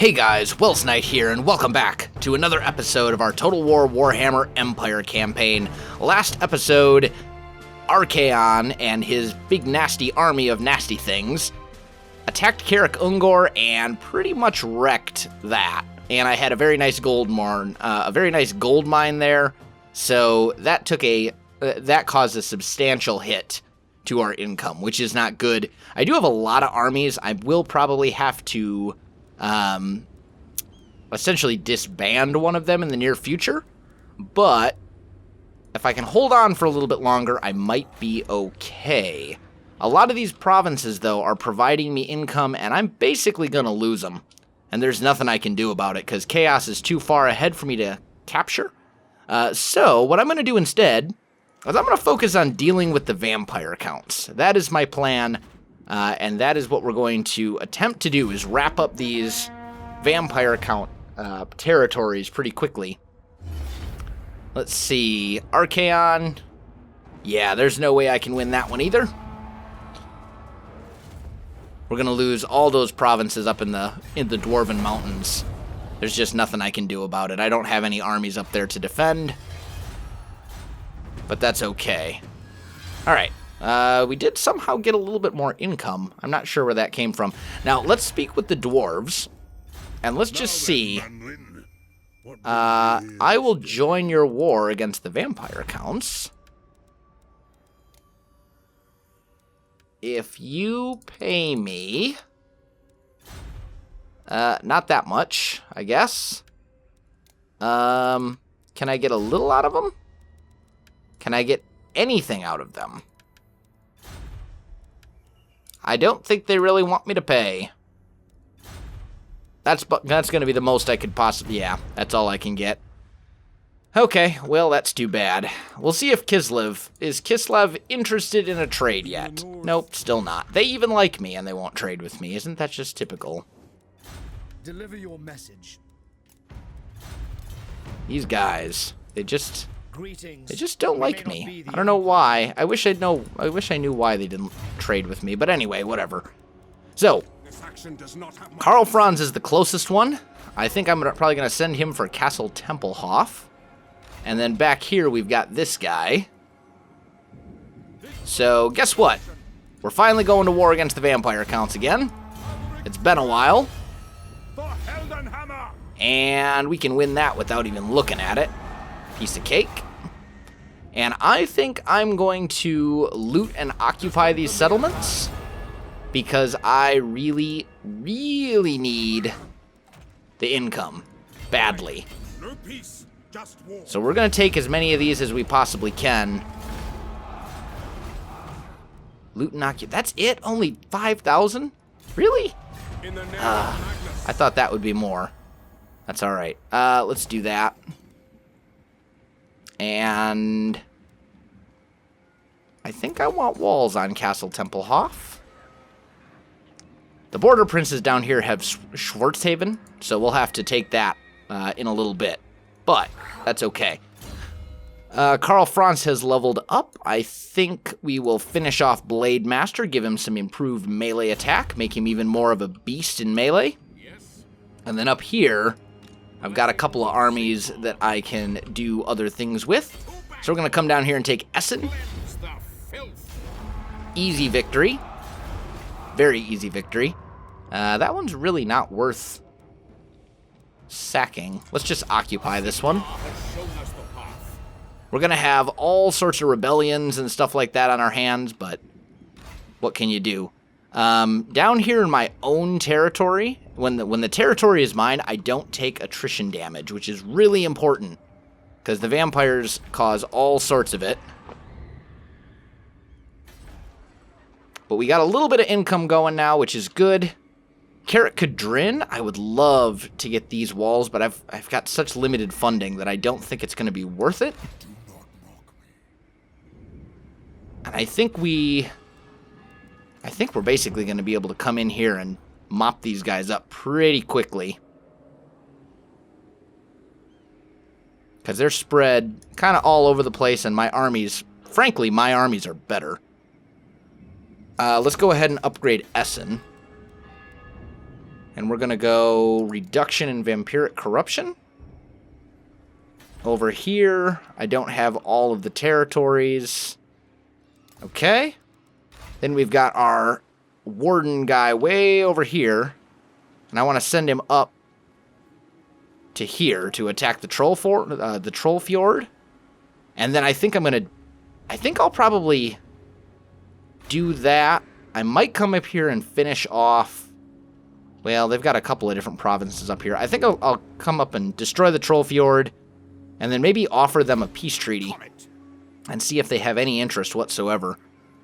Hey guys, Welsknight here, and welcome back to another episode of our Total War Warhammer Empire campaign. Last episode, Archaon and his big nasty army of nasty things attacked Karak Ungor and pretty much wrecked that. And I had a very nice gold mine, there, so that that caused a substantial hit to our income, which is not good. I do have a lot of armies. I will probably have to essentially disband one of them in the near future, but if I can hold on for a little bit longer, I might be okay. A lot of these provinces, though, are providing me income, and I'm basically going to lose them, and there's nothing I can do about it, because chaos is too far ahead for me to capture. So what I'm going to do instead is I'm going to focus on dealing with the vampire counts. That is my plan. And that is what we're going to attempt to do, is wrap up these vampire count territories pretty quickly. Let's see. Archaon. Yeah, there's no way I can win that one either. We're going to lose all those provinces up in the Dwarven Mountains. There's just nothing I can do about it. I don't have any armies up there to defend. But that's okay. All right. We did somehow get a little bit more income. I'm not sure where that came from. Now, let's speak with the dwarves, and let's just see. I will join your war against the vampire counts if you pay me, not that much, I guess. Can I get a little out of them? Can I get anything out of them? I don't think they really want me to pay. That's going to be the most I could possibly... Yeah, that's all I can get. Okay, well, that's too bad. We'll see if Kislev... Is Kislev interested in a trade yet? Nope, still not. They even like me, and they won't trade with me. Isn't that just typical? Deliver your message. These guys, they just don't like me. I don't know Empire. why. I wish I knew why they didn't trade with me. But anyway, whatever. So, Karl Franz is the closest one. I think I'm probably going to send him for Castle Tempelhof. And then back here we've got this guy. So, guess what? We're finally going to war against the vampire counts again. It's been a while. And we can win that without even looking at it. Piece of cake. And I think I'm going to loot and occupy these settlements because I really, really need the income badly. So we're going to take as many of these as we possibly can. Loot and occupy. That's it? Only 5,000? Really? I thought that would be more. That's all right. Let's do that. And I think I want walls on Castle Tempelhof. The border princes down here have Schwarzhaven, so we'll have to take that in a little bit. But that's okay. Karl Franz has leveled up. I think we will finish off Blade Master, give him some improved melee attack, make him even more of a beast in melee. And then up here, I've got a couple of armies that I can do other things with. So we're going to come down here and take Essen. Easy victory. Very easy victory. That one's really not worth sacking. Let's just occupy this one. We're going to have all sorts of rebellions and stuff like that on our hands, but what can you do? Down here in my own territory, when the territory is mine, I don't take attrition damage, which is really important because the vampires cause all sorts of it. But we got a little bit of income going now, which is good. Karak Kadrin, I would love to get these walls, but I've got such limited funding that I don't think it's going to be worth it. And I think we're basically going to be able to come in here and mop these guys up pretty quickly. Because they're spread kind of all over the place, and my armies, frankly, my armies are better. Let's go ahead and upgrade Essen. And we're going to go reduction in vampiric corruption. Over here, I don't have all of the territories. Okay. Then we've got our warden guy way over here. And I want to send him up to here to attack the troll fjord. And then I think I'll probably do that. I might come up here and finish off. Well, they've got a couple of different provinces up here. I think I'll come up and destroy the troll fjord. And then maybe offer them a peace treaty. And see if they have any interest whatsoever.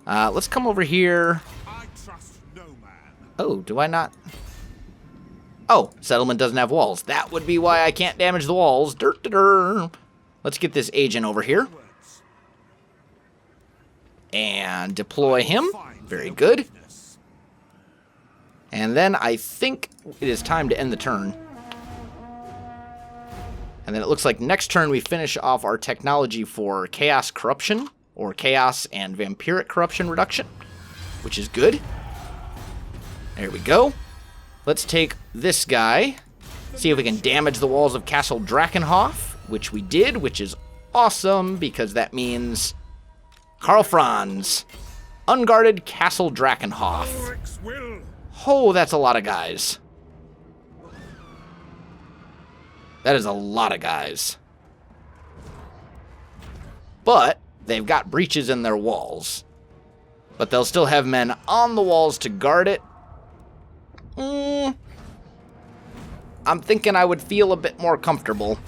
Let's come over here. I trust no man. Oh, do I not? Oh, settlement doesn't have walls. That would be why I can't damage the walls. Let's get this agent over here. And deploy him. Very good. And then I think it is time to end the turn. And then it looks like next turn we finish off our technology for chaos corruption, or chaos and vampiric corruption reduction, which is good. There we go. Let's take this guy, see if we can damage the walls of Castle Drakenhof, which we did, which is awesome, because that means Karl Franz, unguarded Castle Drakenhof. Oh, that's a lot of guys. That is a lot of guys. But they've got breaches in their walls. But they'll still have men on the walls to guard it. I'm thinking I would feel a bit more comfortable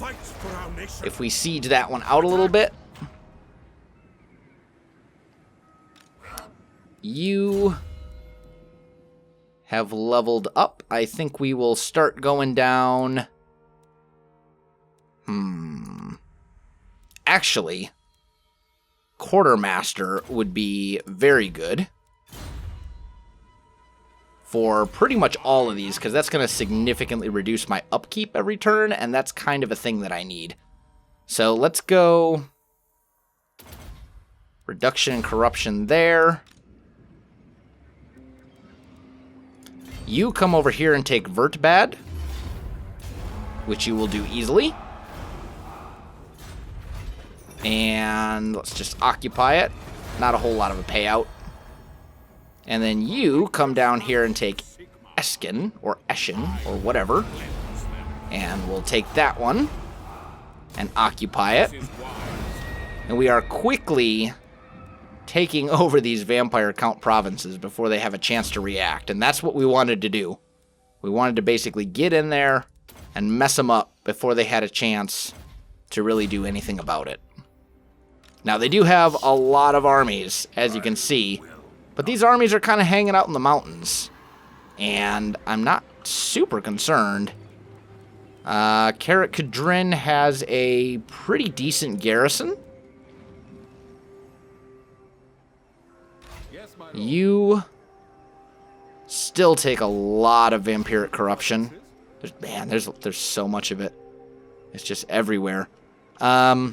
if we siege that one out a little bit. You have leveled up. I think we will start going down. Actually, Quartermaster would be very good for pretty much all of these, because that's going to significantly reduce my upkeep every turn, and that's kind of a thing that I need. So let's go reduction in corruption there. You come over here and take Vertbad, which you will do easily. And let's just occupy it. Not a whole lot of a payout. And then you come down here and take Eskin, or Eschen, or whatever. And we'll take that one and occupy it. And we are quickly taking over these Vampire Count provinces before they have a chance to react. And that's what we wanted to do. We wanted to basically get in there and mess them up before they had a chance to really do anything about it. Now, they do have a lot of armies, as you can see, but these armies are kind of hanging out in the mountains, and I'm not super concerned. Karak Kadrin has a pretty decent garrison. You still take a lot of vampiric corruption. There's so much of it. It's just everywhere. We're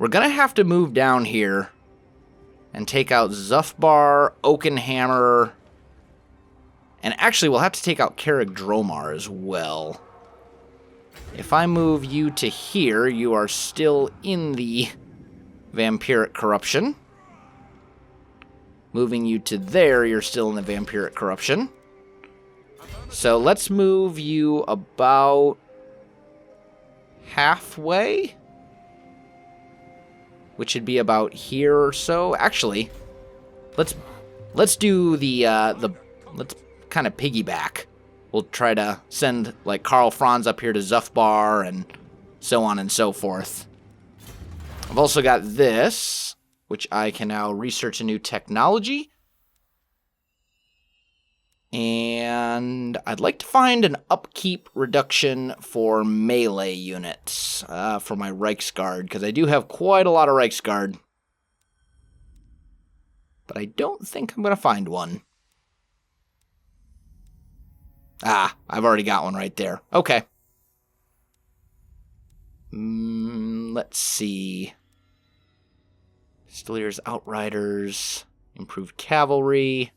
going to have to move down here and take out Zufbar, Oakenhammer, and actually we'll have to take out Karak Dromar as well. If I move you to here, you are still in the vampiric corruption. Moving you to there, you're still in the vampiric corruption. So let's move you about halfway, which should be about here or so. Actually, let's do let's kind of piggyback. We'll try to send like Karl Franz up here to Zufbar and so on and so forth. I've also got this, which I can now research a new technology. And I'd like to find an upkeep reduction for melee units for my Reichsguard, because I do have quite a lot of Reichsguard. But I don't think I'm going to find one. Ah, I've already got one right there. Okay. Let's see. Stillier's Outriders, improved cavalry.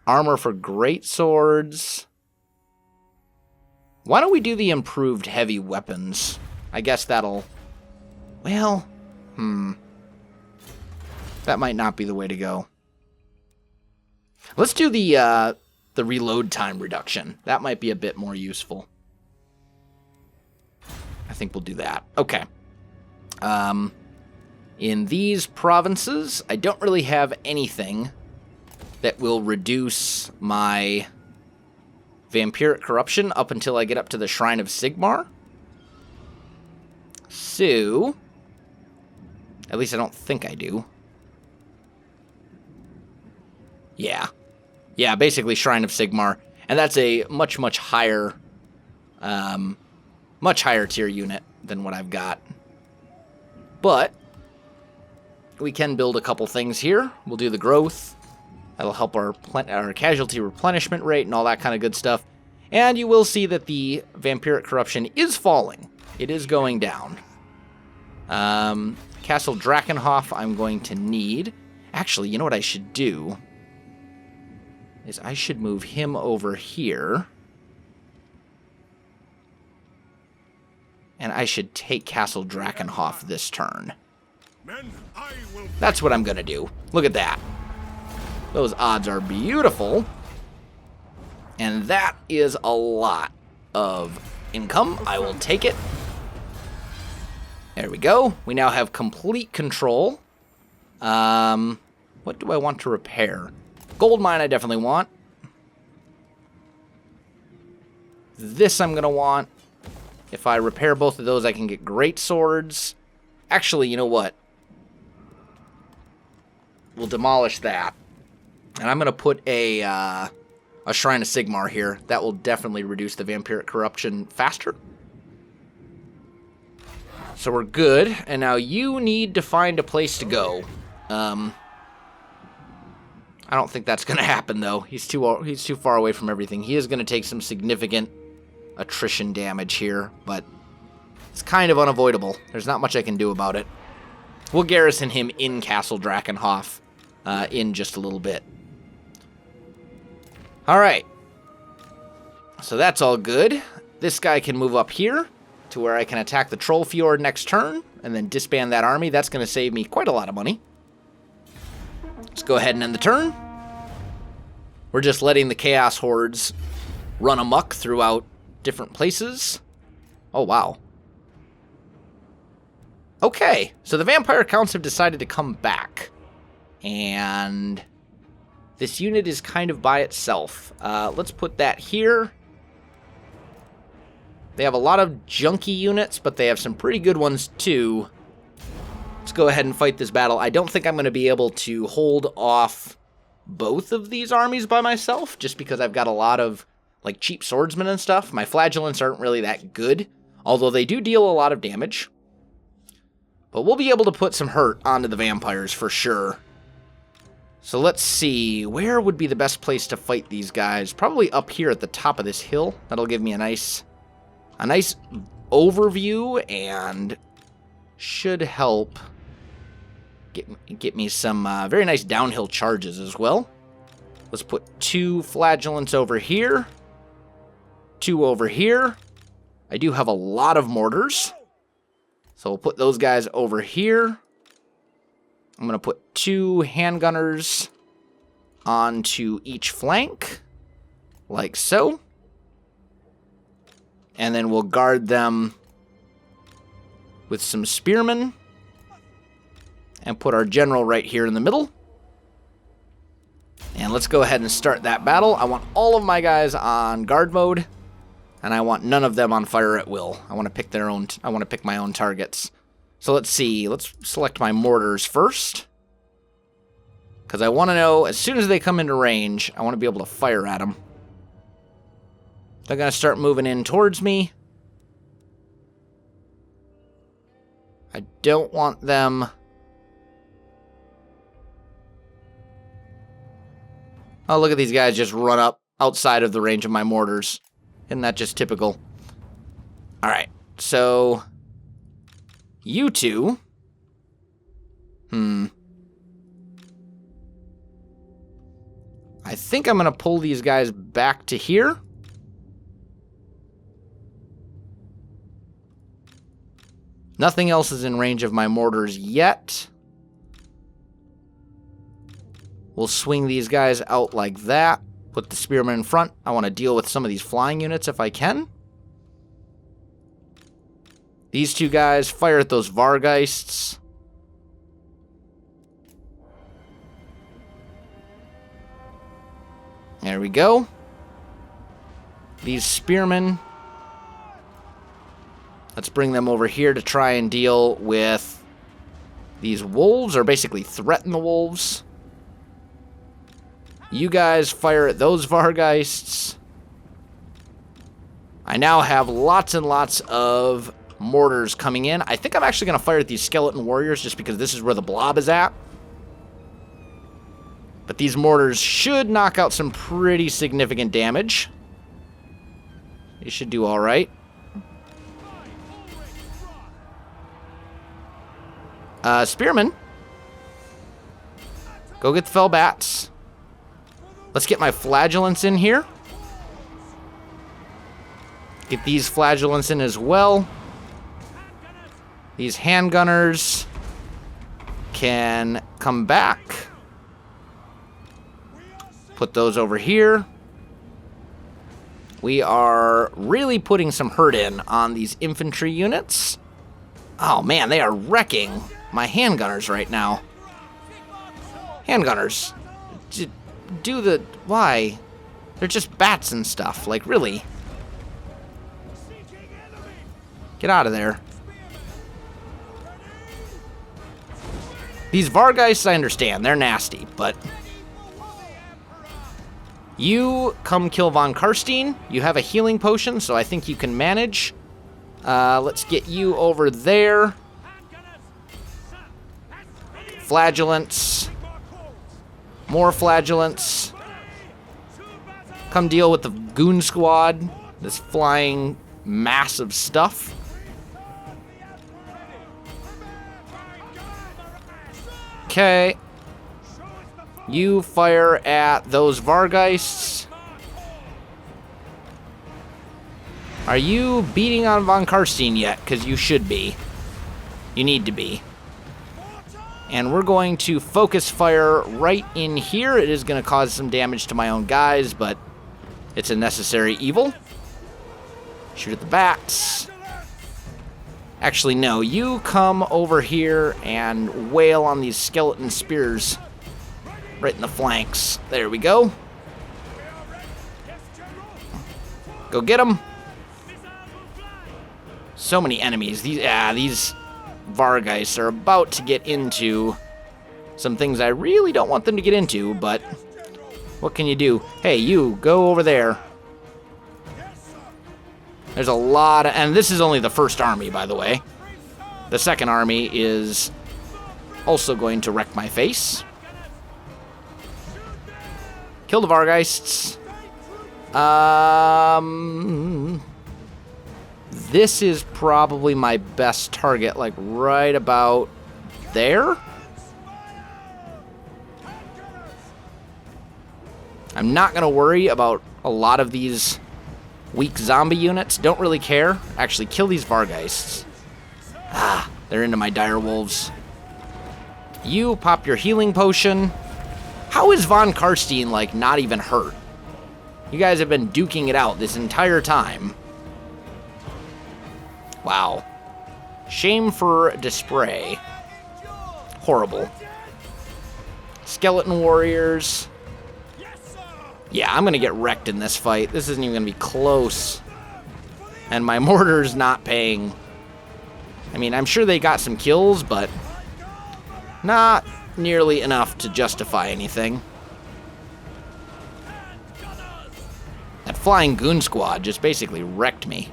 Armor for great swords. Why don't we do the improved heavy weapons? I guess that'll... Well, that might not be the way to go. Let's do the reload time reduction. That might be a bit more useful. I think we'll do that. Okay. In these provinces, I don't really have anything that will reduce my vampiric corruption up until I get up to the Shrine of Sigmar. So, at least I don't think I do. Yeah. Yeah, basically Shrine of Sigmar. And that's a much higher tier unit than what I've got. But we can build a couple things here. We'll do the growth. That'll help our casualty replenishment rate and all that kind of good stuff. And you will see that the vampiric corruption is falling. It is going down. Castle Drakenhof I'm going to need. Actually, you know what I should do? Is I should move him over here. And I should take Castle Drakenhof this turn. Men, I will... That's what I'm going to do. Look at that. Those odds are beautiful. And that is a lot of income. I will take it. There we go. We now have complete control. What do I want to repair? Gold mine I definitely want. This I'm going to want. If I repair both of those, I can get great swords. Actually, you know what? We'll demolish that. And I'm going to put a Shrine of Sigmar here. That will definitely reduce the vampiric corruption faster. So we're good. And now you need to find a place to go. I don't think that's going to happen, though. He's too far away from everything. He is going to take some significant attrition damage here, but it's kind of unavoidable. There's not much I can do about it. We'll garrison him in Castle Drakenhof in just a little bit. Alright. So that's all good. This guy can move up here to where I can attack the Troll Fjord next turn and then disband that army. That's going to save me quite a lot of money. Let's go ahead and end the turn. We're just letting the Chaos Hordes run amok throughout different places. Oh, wow. Okay, so the Vampire Counts have decided to come back. And this unit is kind of by itself. Let's put that here. They have a lot of junky units, but they have some pretty good ones too. Let's go ahead and fight this battle. I don't think I'm going to be able to hold off both of these armies by myself, just because I've got a lot of like cheap swordsmen and stuff. My flagellants aren't really that good, although they do deal a lot of damage. But we'll be able to put some hurt onto the vampires for sure. So let's see, where would be the best place to fight these guys? Probably up here at the top of this hill. That'll give me a nice overview and should help get me some very nice downhill charges as well. Let's put 2 flagellants over here, 2 over here. I do have a lot of mortars, so we'll put those guys over here. I'm going to put 2 handgunners onto each flank, like so. And then we'll guard them with some spearmen. And put our general right here in the middle. And let's go ahead and start that battle. I want all of my guys on guard mode. And I want none of them on fire at will. I want to pick my own targets. So let's see. Let's select my mortars first. Because I want to know, as soon as they come into range, I want to be able to fire at them. They're going to start moving in towards me. I don't want them... Oh, look at these guys just run up outside of the range of my mortars. Isn't that just typical? Alright, so... You two... I I think I'm going to pull these guys back to here. Nothing else is in range of my mortars yet. We'll swing these guys out like that. Put the spearmen in front. I want to deal with some of these flying units if I can. These two guys fire at those Vargeists. There we go. These spearmen. Let's bring them over here to try and deal with these wolves, or basically threaten the wolves. You guys fire at those Vargeists. I now have lots and lots of mortars coming in. I think I'm actually going to fire at these skeleton warriors just because this is where the blob is at. But these mortars should knock out some pretty significant damage. They should do all right. Spearmen. Go get the fell bats. Let's get my flagellants in here. Get these flagellants in as well. These handgunners can come back. Put those over here. We are really putting some hurt in on these infantry units. Oh man, they are wrecking my handgunners right now. Handgunners. Do the... Why? They're just bats and stuff. Like, really? Get out of there. These Vargeists, I understand. They're nasty, but... You come kill Von Karstein. You have a healing potion, so I think you can manage. Let's get you over there. Flagellants. More flagellants. Come deal with the goon squad. This flying mass of stuff. Okay. You fire at those Vargeists. Are you beating on Von Karstein yet? Because you should be. You need to be. And we're going to focus fire right in here. It is going to cause some damage to my own guys, but it's a necessary evil. Shoot at the bats. Actually, no. You come over here and wail on these skeleton spears right in the flanks. There we go. Go get them. So many enemies. These Vargeists are about to get into some things I really don't want them to get into, but what can you do? Hey, you, go over there. There's a lot of... And this is only the first army, by the way. The second army is also going to wreck my face. Kill the Vargeists. This is probably my best target, like right about there. I'm not going to worry about a lot of these weak zombie units. Don't really care. Actually, kill these Vargeists. Ah, they're into my dire wolves. You pop your healing potion. How is Von Karstein, like, not even hurt? You guys have been duking it out this entire time. Wow. Shame for display. Horrible. Skeleton warriors. Yeah, I'm going to get wrecked in this fight. This isn't even going to be close. And my mortar's not paying. I mean, I'm sure they got some kills, but not nearly enough to justify anything. That flying goon squad just basically wrecked me.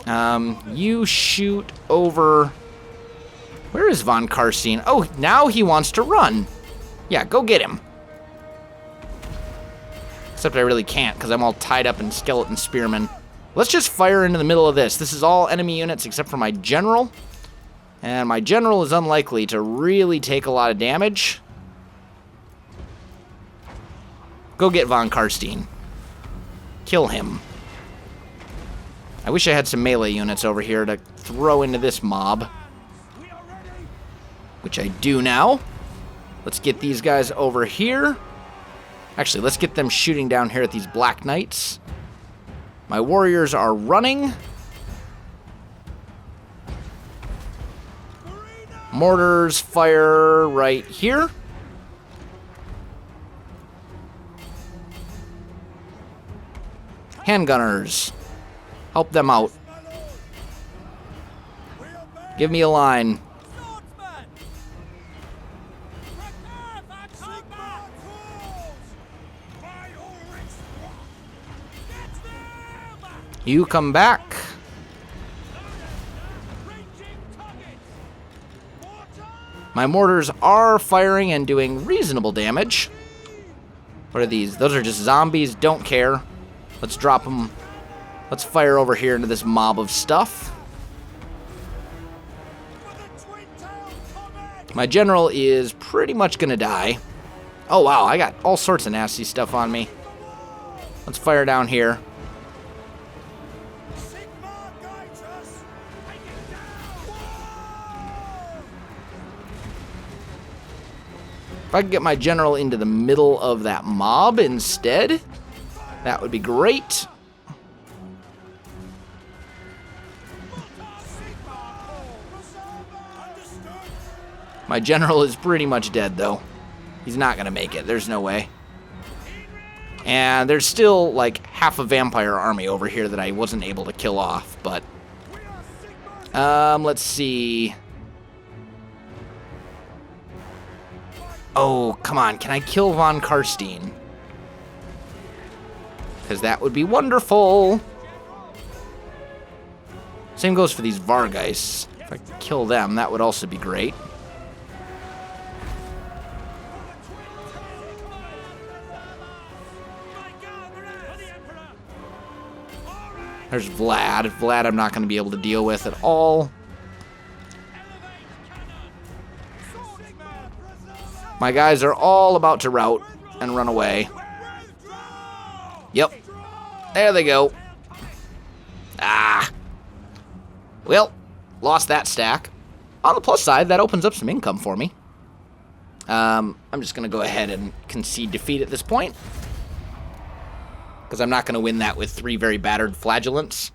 You shoot over... Where is Von Karstein? Oh, now he wants to run. Yeah, go get him. Except I really can't because I'm all tied up in skeleton spearmen. Let's just fire into the middle of this. This is all enemy units except for my general. And my general is unlikely to really take a lot of damage. Go get Von Karstein. Kill him. I wish I had some melee units over here to throw into this mob. Which I do now. Let's get these guys over here. Actually, let's get them shooting down here at these Black Knights. My warriors are running. Mortars fire right here. Handgunners. Help them out. Give me a line. You come back. My mortars are firing and doing reasonable damage. What are these? Those are just zombies. Don't care. Let's drop them. Let's fire over here into this mob of stuff. My general is pretty much going to die. Oh, wow. I got all sorts of nasty stuff on me. Let's fire down here. If I could get my general into the middle of that mob instead, that would be great. My general is pretty much dead, though. He's not going to make it. There's no way. And there's still, like, half a vampire army over here that I wasn't able to kill off, but... let's see... Oh, come on. Can I kill Von Karstein? Because that would be wonderful. Same goes for these Vargeists. If I could kill them, that would also be great. There's Vlad. Vlad I'm not going to be able to deal with at all. My guys are all about to rout and run away. Yep. There they go. Ah. Well, lost that stack. On the plus side, that opens up some income for me. I'm just going to go ahead and concede defeat at this point. Because I'm not going to win that with 3 very battered flagellants.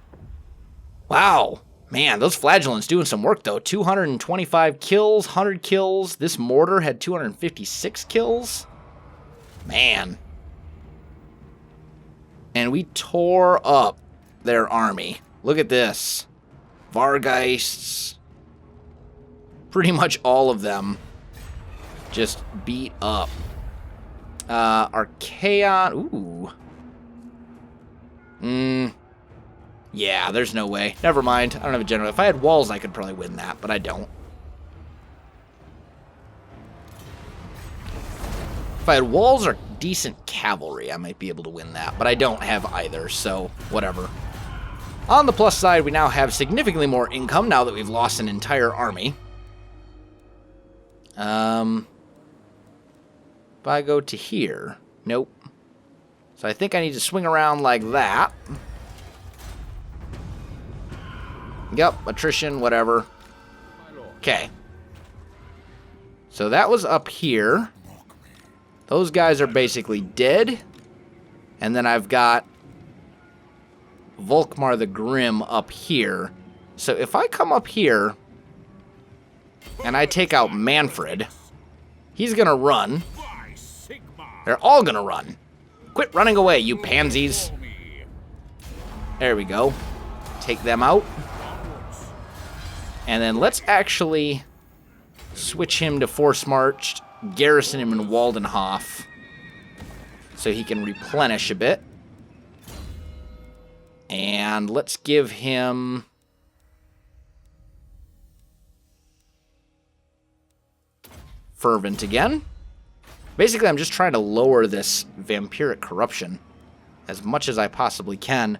Wow. Man, those flagellants doing some work, though. 225 kills, 100 kills. This mortar had 256 kills. Man. And we tore up their army. Look at this. Vargeists. Pretty much all of them just beat up. Archaon. Ooh. Yeah, there's no way. Never mind. I don't have a general. If I had walls, I could probably win that, but I don't. If I had walls or decent cavalry, I might be able to win that, but I don't have either, so whatever. On the plus side, we now have significantly more income now that we've lost an entire army. If I go to here, nope. So I think I need to swing around like that. Yep, attrition, whatever. Okay. So that was up here. Those guys are basically dead. And then I've got Volkmar the Grim up here. So if I come up here and I take out Manfred, he's going to run. They're all going to run. Quit running away, you pansies. There we go. Take them out. And then let's actually switch him to Force March, garrison him in Waldenhof, so he can replenish a bit. And let's give him... Fervent again. Basically, I'm just trying to lower this vampiric corruption as much as I possibly can.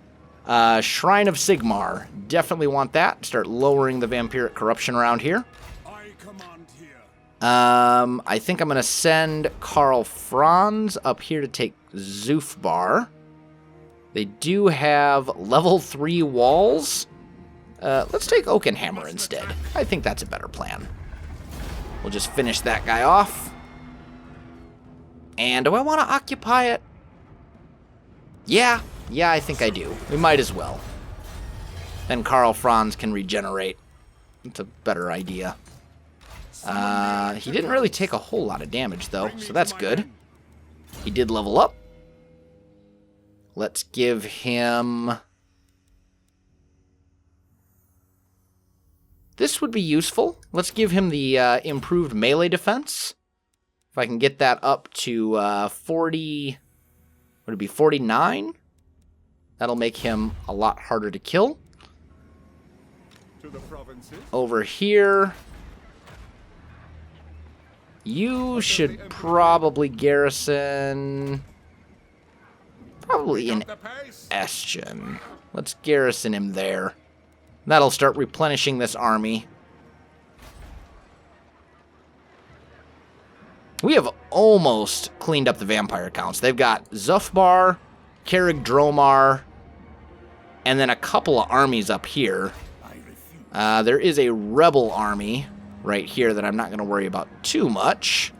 Shrine of Sigmar. Definitely want that. Start lowering the vampiric corruption around here. I think I'm going to send Karl Franz up here to take Zufbar. They do have level 3 walls. Let's take Oakenhammer instead. I think that's a better plan. We'll just finish that guy off. And do I want to occupy it? Yeah, I think I do. We might as well. Then Karl Franz can regenerate. It's a better idea. He didn't really take a whole lot of damage, though, so that's good. He did level up. Let's give him... This would be useful. Let's give him the improved melee defense. If I can get that up to 40... Would it be 49? That'll make him a lot harder to kill. Over here... You should probably garrison... Probably in Estion. Let's garrison him there. That'll start replenishing this army. We have almost cleaned up the vampire counts. They've got Zufbar, Carrig Dromar, and then a couple of armies up here. There is a rebel army right here that I'm not going to worry about too much.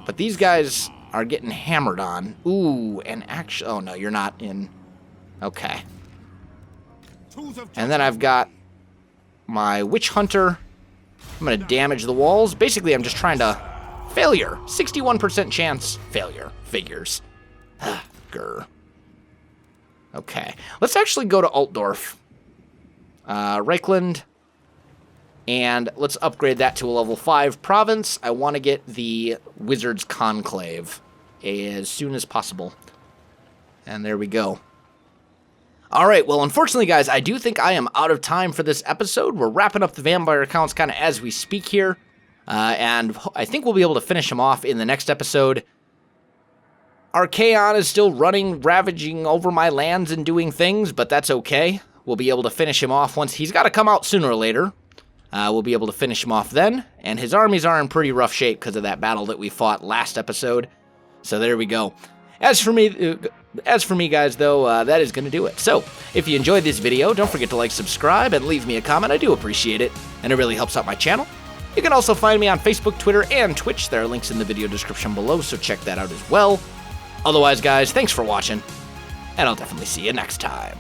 But these guys are getting hammered on. Ooh, and actually... Oh, no, you're not in... Okay. And then I've got my Witch Hunter. I'm going to damage the walls. Basically, I'm just trying to... Failure. 61% chance. Failure. Figures. Grr. Okay. Let's actually go to Altdorf. Reichland. And let's upgrade that to a level 5 province. I want to get the Wizards Conclave as soon as possible. And there we go. All right, well, unfortunately, guys, I do think I am out of time for this episode. We're wrapping up the vampire accounts kind of as we speak here. And I think we'll be able to finish him off in the next episode. Archaon is still running, ravaging over my lands and doing things, but that's okay. We'll be able to finish him off once. He's got to come out sooner or later. We'll be able to finish him off then, and his armies are in pretty rough shape because of that battle that we fought last episode. So there we go. As for me, guys, though, that is going to do it. So, if you enjoyed this video, don't forget to like, subscribe, and leave me a comment. I do appreciate it, and it really helps out my channel. You can also find me on Facebook, Twitter, and Twitch. There are links in the video description below, so check that out as well. Otherwise, guys, thanks for watching, and I'll definitely see you next time.